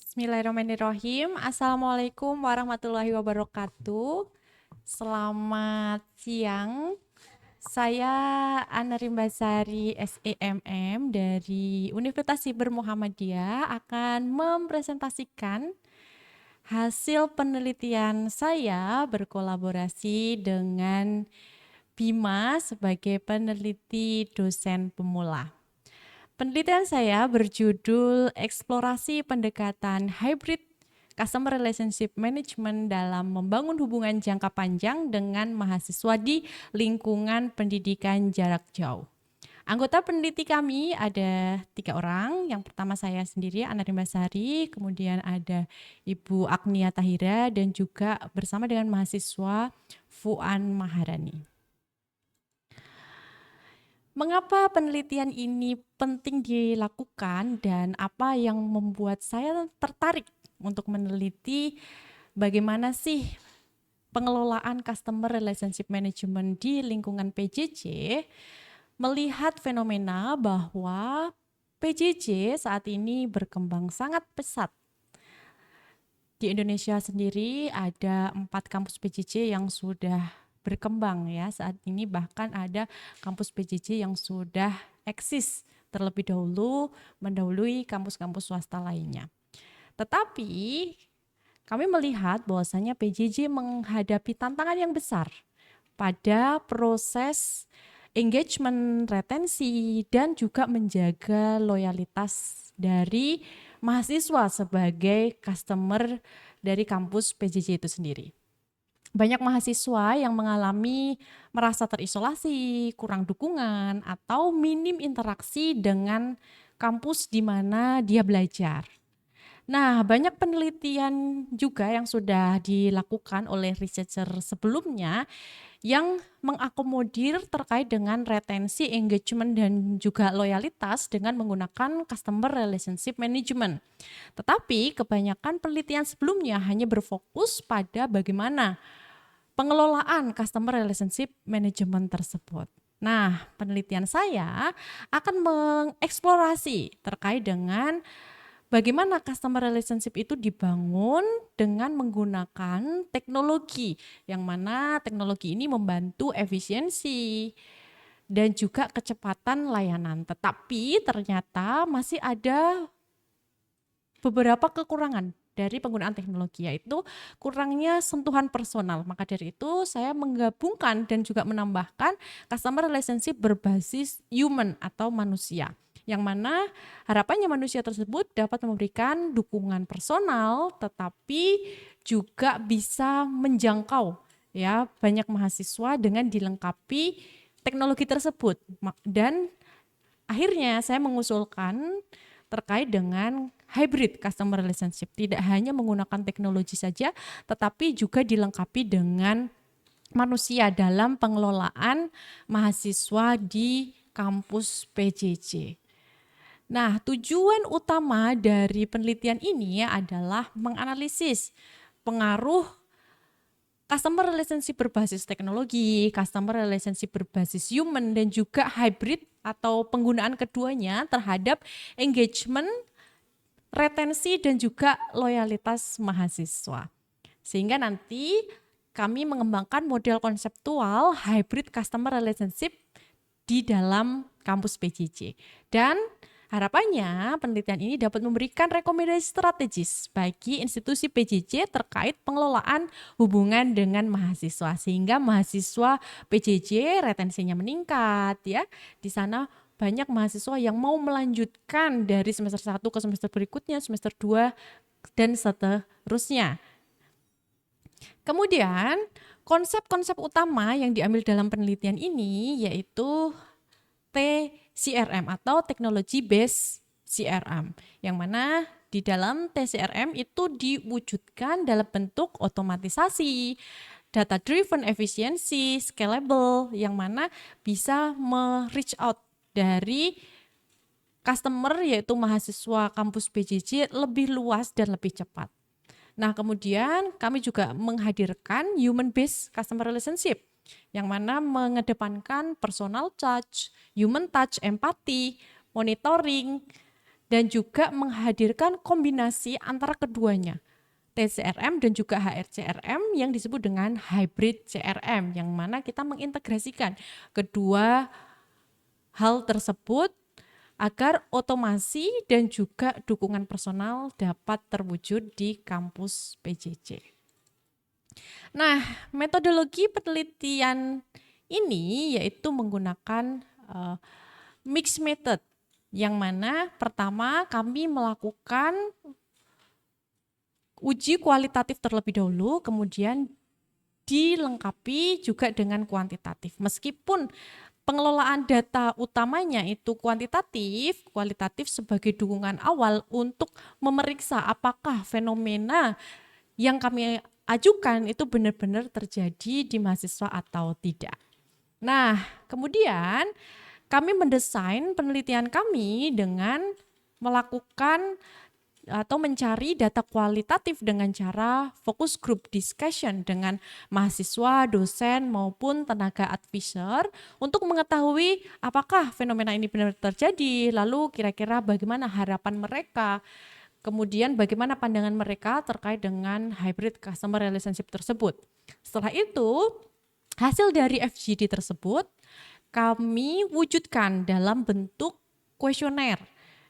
Bismillahirrahmanirrahim. Assalamualaikum warahmatullahi wabarakatuh. Selamat siang. Saya Ana Rimbasari SEMM dari Universitas Siber Muhammadiyah akan mempresentasikan hasil penelitian saya berkolaborasi dengan Bima sebagai peneliti dosen pemula. Penelitian saya berjudul Eksplorasi Pendekatan Hybrid Customer Relationship Management dalam membangun hubungan jangka panjang dengan mahasiswa di lingkungan pendidikan jarak jauh. Anggota peneliti kami ada 3 orang. Yang pertama saya sendiri, Ana Rimbasari, kemudian ada Ibu Agnia Tahira, dan juga bersama dengan mahasiswa Fuan Maharani. Mengapa penelitian ini penting dilakukan dan apa yang membuat saya tertarik untuk meneliti bagaimana sih pengelolaan Customer Relationship Management di lingkungan PJJ, melihat fenomena bahwa PJJ saat ini berkembang sangat pesat. Di Indonesia sendiri ada 4 kampus PJJ yang sudah berkembang ya saat ini, bahkan ada kampus PJJ yang sudah eksis terlebih dahulu mendahului kampus-kampus swasta lainnya. Tetapi kami melihat bahwasanya PJJ menghadapi tantangan yang besar pada proses engagement, retensi, dan juga menjaga loyalitas dari mahasiswa sebagai customer dari kampus PJJ itu sendiri. Banyak mahasiswa yang mengalami merasa terisolasi, kurang dukungan, atau minim interaksi dengan kampus di mana dia belajar. Nah, banyak penelitian juga yang sudah dilakukan oleh researcher sebelumnya yang mengakomodir terkait dengan retensi, engagement, dan juga loyalitas dengan menggunakan customer relationship management. Tetapi kebanyakan penelitian sebelumnya hanya berfokus pada bagaimana pengelolaan customer relationship management tersebut. Nah, penelitian saya akan mengeksplorasi terkait dengan bagaimana customer relationship itu dibangun dengan menggunakan teknologi, yang mana teknologi ini membantu efisiensi dan juga kecepatan layanan. Tetapi ternyata masih ada beberapa kekurangan dari penggunaan teknologi, yaitu kurangnya sentuhan personal. Maka dari itu saya menggabungkan dan juga menambahkan customer relationship berbasis human atau manusia, yang mana harapannya manusia tersebut dapat memberikan dukungan personal tetapi juga bisa menjangkau ya banyak mahasiswa dengan dilengkapi teknologi tersebut. Dan akhirnya saya mengusulkan terkait dengan hybrid customer relationship, tidak hanya menggunakan teknologi saja tetapi juga dilengkapi dengan manusia dalam pengelolaan mahasiswa di kampus PJJ. Nah, tujuan utama dari penelitian ini adalah menganalisis pengaruh customer relationship berbasis teknologi, customer relationship berbasis human, dan juga hybrid atau penggunaan keduanya terhadap engagement, retensi, dan juga loyalitas mahasiswa. Sehingga nanti kami mengembangkan model konseptual hybrid customer relationship di dalam kampus PJJ. Dan harapannya penelitian ini dapat memberikan rekomendasi strategis bagi institusi PJJ terkait pengelolaan hubungan dengan mahasiswa, sehingga mahasiswa PJJ retensinya meningkat ya. Di sana banyak mahasiswa yang mau melanjutkan dari semester 1 ke semester berikutnya, semester 2 dan seterusnya. Kemudian konsep-konsep utama yang diambil dalam penelitian ini yaitu TCRM atau Technology Based CRM, yang mana di dalam TCRM itu diwujudkan dalam bentuk otomatisasi, data driven efficiency, scalable, yang mana bisa reach out dari customer yaitu mahasiswa kampus PJJ lebih luas dan lebih cepat. Nah, kemudian kami juga menghadirkan human based customer relationship, yang mana mengedepankan personal touch, human touch, empati, monitoring, dan juga menghadirkan kombinasi antara keduanya, TCRM dan juga HRCRM yang disebut dengan hybrid CRM, yang mana kita mengintegrasikan kedua hal tersebut agar otomasi dan juga dukungan personal dapat terwujud di kampus PJJ. Nah, metodologi penelitian ini yaitu menggunakan mixed method, yang mana pertama kami melakukan uji kualitatif terlebih dahulu, kemudian dilengkapi juga dengan kuantitatif. Meskipun pengelolaan data utamanya itu kuantitatif, kualitatif sebagai dukungan awal untuk memeriksa apakah fenomena yang kami ajukan itu benar-benar terjadi di mahasiswa atau tidak. Nah, kemudian kami mendesain penelitian kami dengan melakukan atau mencari data kualitatif dengan cara focus group discussion dengan mahasiswa, dosen maupun tenaga advisor untuk mengetahui apakah fenomena ini benar terjadi, lalu kira-kira bagaimana harapan mereka, kemudian bagaimana pandangan mereka terkait dengan hybrid customer relationship tersebut. Setelah itu, hasil dari FGD tersebut kami wujudkan dalam bentuk kuesioner.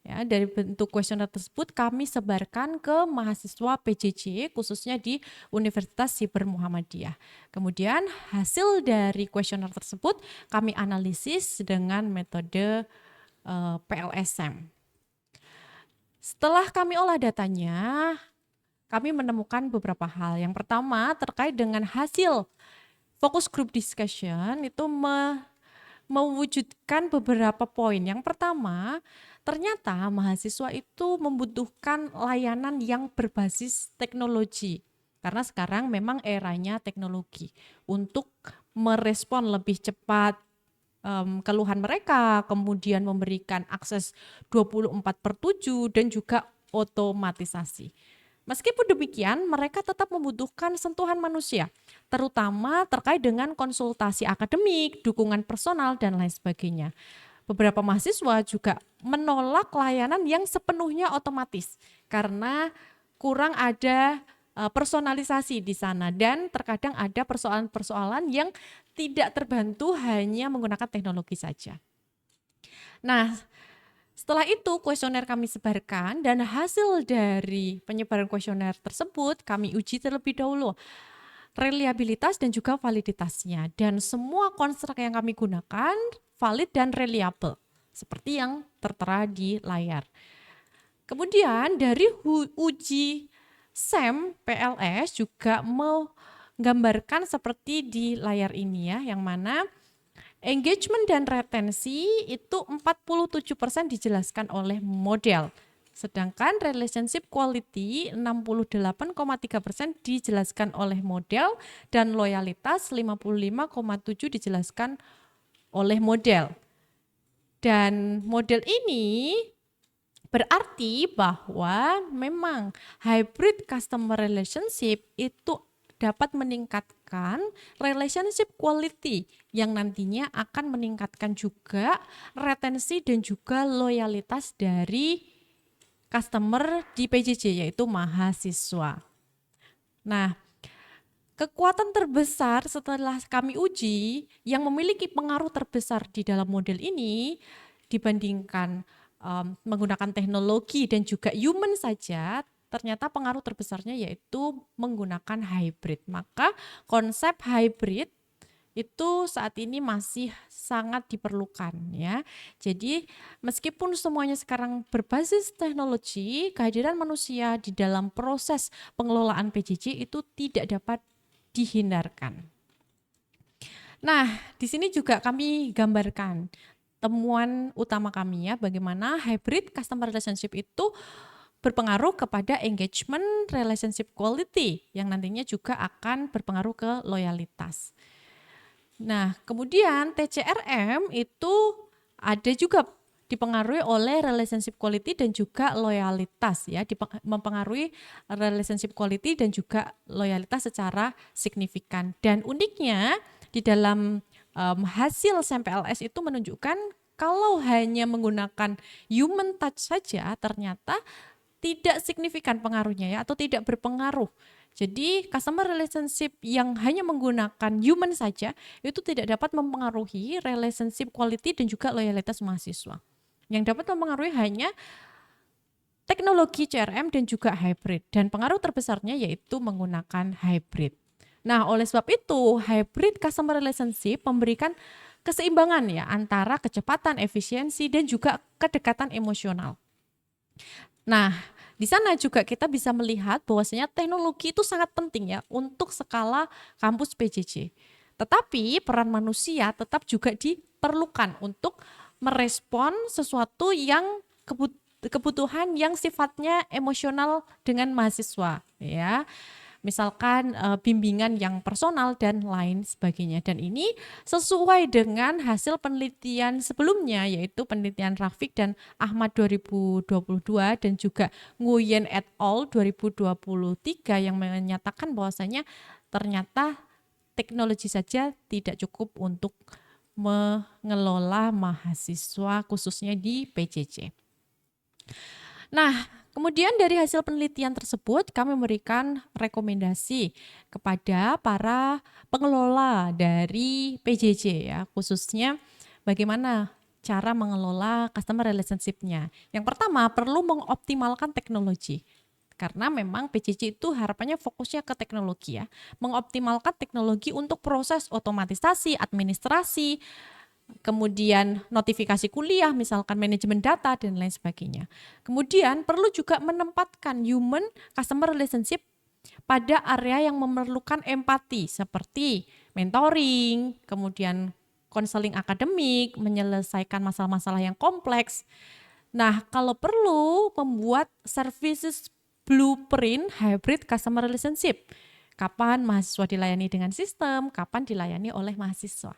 Ya, dari bentuk kuesioner tersebut kami sebarkan ke mahasiswa PJJ khususnya di Universitas Siber Muhammadiyah. Kemudian hasil dari kuesioner tersebut kami analisis dengan metode PLSM. Setelah kami olah datanya, kami menemukan beberapa hal. Yang pertama terkait dengan hasil focus group discussion itu mewujudkan beberapa poin. Yang pertama, ternyata mahasiswa itu membutuhkan layanan yang berbasis teknologi. Karena sekarang memang eranya teknologi untuk merespon lebih cepat keluhan mereka, kemudian memberikan akses 24/7 dan juga otomatisasi. Meskipun demikian, mereka tetap membutuhkan sentuhan manusia, terutama terkait dengan konsultasi akademik, dukungan personal, dan lain sebagainya. Beberapa mahasiswa juga menolak layanan yang sepenuhnya otomatis karena kurang ada personalisasi di sana dan terkadang ada persoalan-persoalan yang tidak terbantu hanya menggunakan teknologi saja. Nah, setelah itu kuesioner kami sebarkan dan hasil dari penyebaran kuesioner tersebut kami uji terlebih dahulu reliabilitas dan juga validitasnya, dan semua konstruk yang kami gunakan valid dan reliable seperti yang tertera di layar. Kemudian dari uji SEM PLS juga menggambarkan seperti di layar ini ya, yang mana engagement dan retensi itu 47% dijelaskan oleh model. Sedangkan relationship quality 68,3% dijelaskan oleh model dan loyalitas 55,7% dijelaskan oleh model. Dan model ini berarti bahwa memang hybrid customer relationship itu dapat meningkatkan relationship quality yang nantinya akan meningkatkan juga retensi dan juga loyalitas dari customer di PJJ yaitu mahasiswa. Nah, kekuatan terbesar setelah kami uji yang memiliki pengaruh terbesar di dalam model ini dibandingkan menggunakan teknologi dan juga human saja, ternyata pengaruh terbesarnya yaitu menggunakan hybrid. Maka konsep hybrid itu saat ini masih sangat diperlukan ya. Jadi meskipun semuanya sekarang berbasis teknologi, kehadiran manusia di dalam proses pengelolaan PJJ itu tidak dapat dihindarkan. Nah, di sini juga kami gambarkan temuan utama kami ya, bagaimana hybrid customer relationship itu berpengaruh kepada engagement relationship quality yang nantinya juga akan berpengaruh ke loyalitas. Nah, kemudian TCRM itu ada juga dipengaruhi oleh relationship quality dan juga loyalitas ya, mempengaruhi relationship quality dan juga loyalitas secara signifikan. Dan uniknya di dalam hasil SEM PLS itu menunjukkan kalau hanya menggunakan human touch saja ternyata tidak signifikan pengaruhnya ya, atau tidak berpengaruh. Jadi customer relationship yang hanya menggunakan human saja itu tidak dapat mempengaruhi relationship quality dan juga loyalitas mahasiswa. Yang dapat mempengaruhi hanya teknologi CRM dan juga hybrid, dan pengaruh terbesarnya yaitu menggunakan hybrid. Nah, oleh sebab itu hybrid customer relationship memberikan keseimbangan ya antara kecepatan, efisiensi dan juga kedekatan emosional. Nah, di sana juga kita bisa melihat bahwasanya teknologi itu sangat penting ya untuk skala kampus PJJ. Tetapi peran manusia tetap juga diperlukan untuk merespon sesuatu yang kebutuhan yang sifatnya emosional dengan mahasiswa ya. Misalkan bimbingan yang personal dan lain sebagainya. Dan ini sesuai dengan hasil penelitian sebelumnya, yaitu penelitian Rafiq dan Ahmad 2022 dan juga Nguyen et al 2023 yang menyatakan bahwasanya ternyata teknologi saja tidak cukup untuk mengelola mahasiswa khususnya di PJJ. Nah, kemudian dari hasil penelitian tersebut kami memberikan rekomendasi kepada para pengelola dari PJJ ya, khususnya bagaimana cara mengelola customer relationship-nya. Yang pertama, perlu mengoptimalkan teknologi. Karena memang PJJ itu harapannya fokusnya ke teknologi ya. Mengoptimalkan teknologi untuk proses otomatisasi, administrasi, kemudian notifikasi kuliah, misalkan manajemen data dan lain sebagainya. Kemudian perlu juga menempatkan human customer relationship pada area yang memerlukan empati seperti mentoring, kemudian konseling akademik, menyelesaikan masalah-masalah yang kompleks. Nah, kalau perlu membuat services blueprint hybrid customer relationship. Kapan mahasiswa dilayani dengan sistem, kapan dilayani oleh mahasiswa.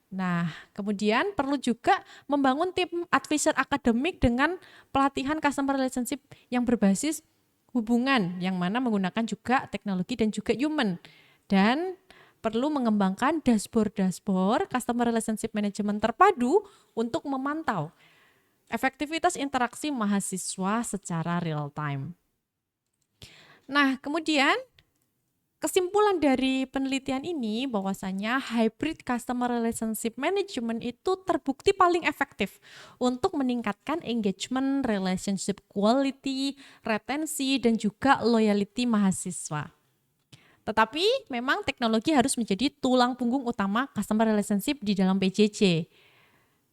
Nah, kemudian perlu juga membangun tim advisor akademik dengan pelatihan customer relationship yang berbasis hubungan, yang mana menggunakan juga teknologi dan juga human. Dan perlu mengembangkan dashboard customer relationship management terpadu untuk memantau efektivitas interaksi mahasiswa secara real time. Nah, kemudian kesimpulan dari penelitian ini bahwasanya hybrid customer relationship management itu terbukti paling efektif untuk meningkatkan engagement, relationship quality, retensi, dan juga loyalty mahasiswa. Tetapi memang teknologi harus menjadi tulang punggung utama customer relationship di dalam PJJ.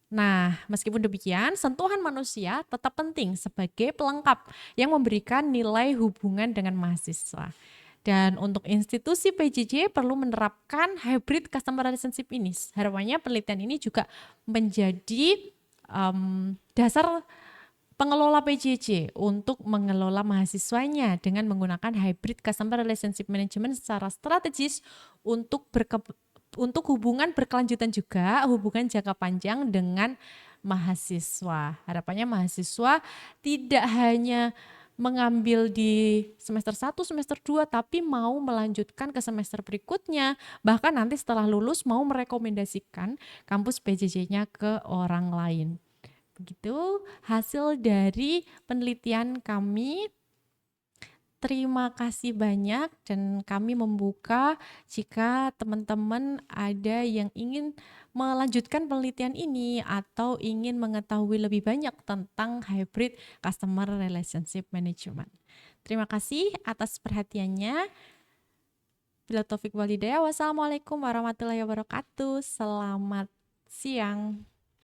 Nah, meskipun demikian, sentuhan manusia tetap penting sebagai pelengkap yang memberikan nilai hubungan dengan mahasiswa. Dan untuk institusi PJJ perlu menerapkan hybrid customer relationship ini. Harapannya penelitian ini juga menjadi dasar pengelola PJJ untuk mengelola mahasiswanya dengan menggunakan hybrid customer relationship management secara strategis untuk hubungan berkelanjutan juga, hubungan jangka panjang dengan mahasiswa. Harapannya mahasiswa tidak hanya mengambil di semester 1, semester 2, tapi mau melanjutkan ke semester berikutnya. Bahkan nanti setelah lulus mau merekomendasikan kampus PJJ-nya ke orang lain. Begitu hasil dari penelitian kami. Terima kasih banyak dan kami membuka jika teman-teman ada yang ingin melanjutkan penelitian ini atau ingin mengetahui lebih banyak tentang hybrid customer relationship management. Terima kasih atas perhatiannya. Bila taufik walhidayah, wassalamualaikum warahmatullahi wabarakatuh. Selamat siang.